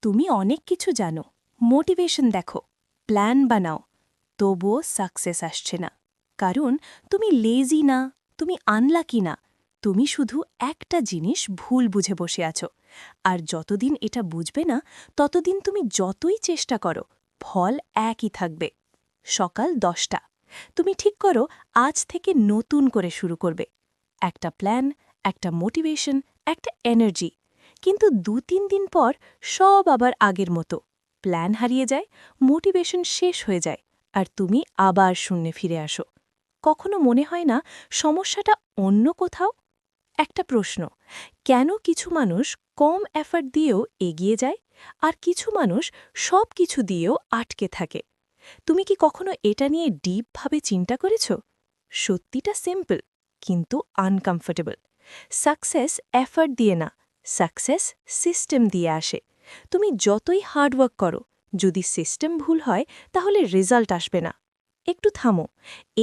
তুমি অনেক কিছু জানো, মোটিভেশন দেখো, প্ল্যান বানাও, তবুও সাকসেস আসছে না। কারণ তুমি লেজি না, তুমি আনলাকি না, তুমি শুধু একটা জিনিস ভুল বুঝে বসে আছো। আর যতদিন এটা বুঝবে না, ততদিন তুমি যতই চেষ্টা করো, ফল একই থাকবে। সকাল 10টা, তুমি ঠিক করো আজ থেকে নতুন করে শুরু করবে। একটা প্ল্যান, একটা মোটিভেশন, একটা এনার্জি। কিন্তু 2-3 দিন পর সব আবার আগের মতো। প্ল্যান হারিয়ে যায়, মোটিভেশন শেষ হয়ে যায়, আর তুমি আবার শূন্যে ফিরে আসো। কখনো মনে হয় না সমস্যাটা অন্য কোথাও? একটা প্রশ্ন, কেন কিছু মানুষ কম এফর্ট দিয়েও এগিয়ে যায়, আর কিছু মানুষ সব কিছু দিয়েও আটকে থাকে? তুমি কি কখনো এটা নিয়ে ডিপভাবে চিন্তা করেছ? সত্যিটা সিম্পল, কিন্তু আনকমফোর্টেবল। সাকসেস এফর্ট দিয়ে না, সাকসেস সিস্টেম দিয়ে আসে। তুমি যতই হার্ডওয়ার্ক করো, যদি সিস্টেম ভুল হয় তাহলে রেজাল্ট আসবে না। একটু থামো,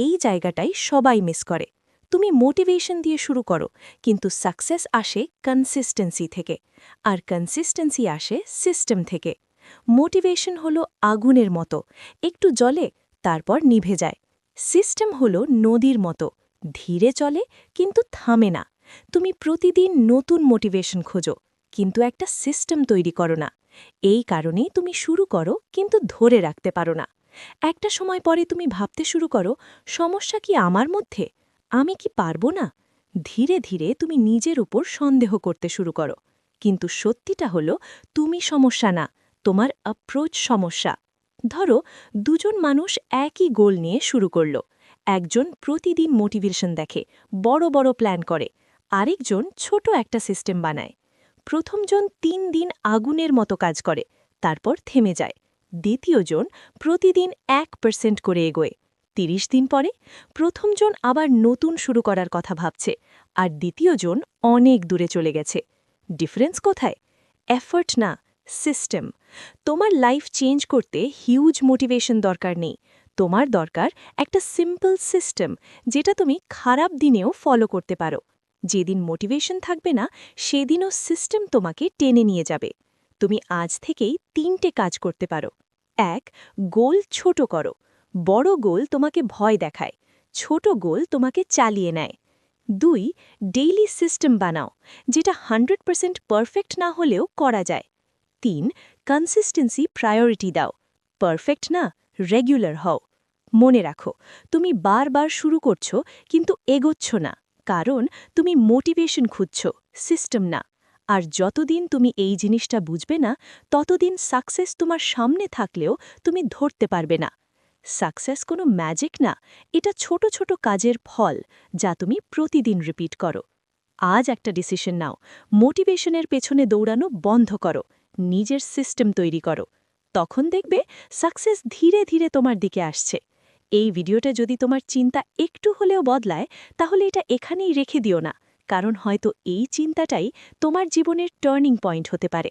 এই জায়গাটাই সবাই মিস করে। তুমি মোটিভেশন দিয়ে শুরু করো, কিন্তু সাকসেস আসে কনসিস্টেন্সি থেকে, আর কনসিস্টেন্সি আসে সিস্টেম থেকে। মোটিভেশন হলো আগুনের মতো, একটু জ্বলে তারপর নিভে যায়। সিস্টেম হলো নদীর মতো, ধীরে চলে কিন্তু থামে না। তুমি প্রতিদিন নতুন মোটিভেশন খোঁজো, কিন্তু একটা সিস্টেম তৈরি করো না। এই কারণেই তুমি শুরু করো কিন্তু ধরে রাখতে পারো না। একটা সময় পরে তুমি ভাবতে শুরু করো, সমস্যা কি আমার মধ্যে? আমি কি পারবো না? ধীরে ধীরে তুমি নিজের উপর সন্দেহ করতে শুরু করো। কিন্তু সত্যিটা হলো, তুমি সমস্যা না, তোমার অ্যাপ্রোচ সমস্যা। ধরো, দুজন মানুষ একই গোল নিয়ে শুরু করল। একজন প্রতিদিন মোটিভেশন দেখে, বড় বড় প্ল্যান করে, আরেকজন ছোট একটা সিস্টেম বানায়। প্রথমজন 3 দিন আগুনের মতো কাজ করে, তারপর থেমে যায়। দ্বিতীয়জন প্রতিদিন 1% করে এগোয়। 30 দিন পরে প্রথমজন আবার নতুন শুরু করার কথা ভাবছে, আর দ্বিতীয়জন অনেক দূরে চলে গেছে। ডিফারেন্স কোথায়? এফর্ট না, সিস্টেম। তোমার লাইফ চেঞ্জ করতে হিউজ মোটিভেশন দরকার নেই। তোমার দরকার একটা সিম্পল সিস্টেম, যেটা তুমি খারাপ দিনেও ফলো করতে পারো। যেদিন মোটিভেশন থাকবে না, সেদিনও সিস্টেম তোমাকে টেনে নিয়ে যাবে। তুমি আজ থেকেই 3টে কাজ করতে পারো। 1. গোল ছোট করো। বড় গোল তোমাকে ভয় দেখায়, ছোট গোল তোমাকে চালিয়ে নেয়। 2. ডেইলি সিস্টেম বানাও, যেটা 100% পারফেক্ট না হলেও করা যায়। 3. কনসিস্টেন্সি প্রায়োরিটি দাও, পারফেক্ট না, রেগুলার হও। মনে রাখো, তুমি বারবার শুরু করছো কিন্তু এগোচ্ছ না, কারণ তুমি মোটিভেশন খুঁজছ, সিস্টেম না। আর যতদিন তুমি এই জিনিসটা বুঝবে না, ততদিন সাকসেস তোমার সামনে থাকলেও তুমি ধরতে পারবে না। সাকসেস কোনো ম্যাজিক না, এটা ছোট ছোট কাজের ফল, যা তুমি প্রতিদিন রিপিট করো। আজ একটা ডিসিশন নাও, মোটিভেশনের পেছনে দৌড়ানো বন্ধ করো, নিজের সিস্টেম তৈরি করো। তখন দেখবে সাকসেস ধীরে ধীরে তোমার দিকে আসছে। এই ভিডিওটা যদি তোমার চিন্তা একটু হলেও বদলায়, তাহলে এটা এখানেই রেখে দিও না, কারণ হয়তো এই চিন্তাটাই তোমার জীবনের টার্নিং পয়েন্ট হতে পারে।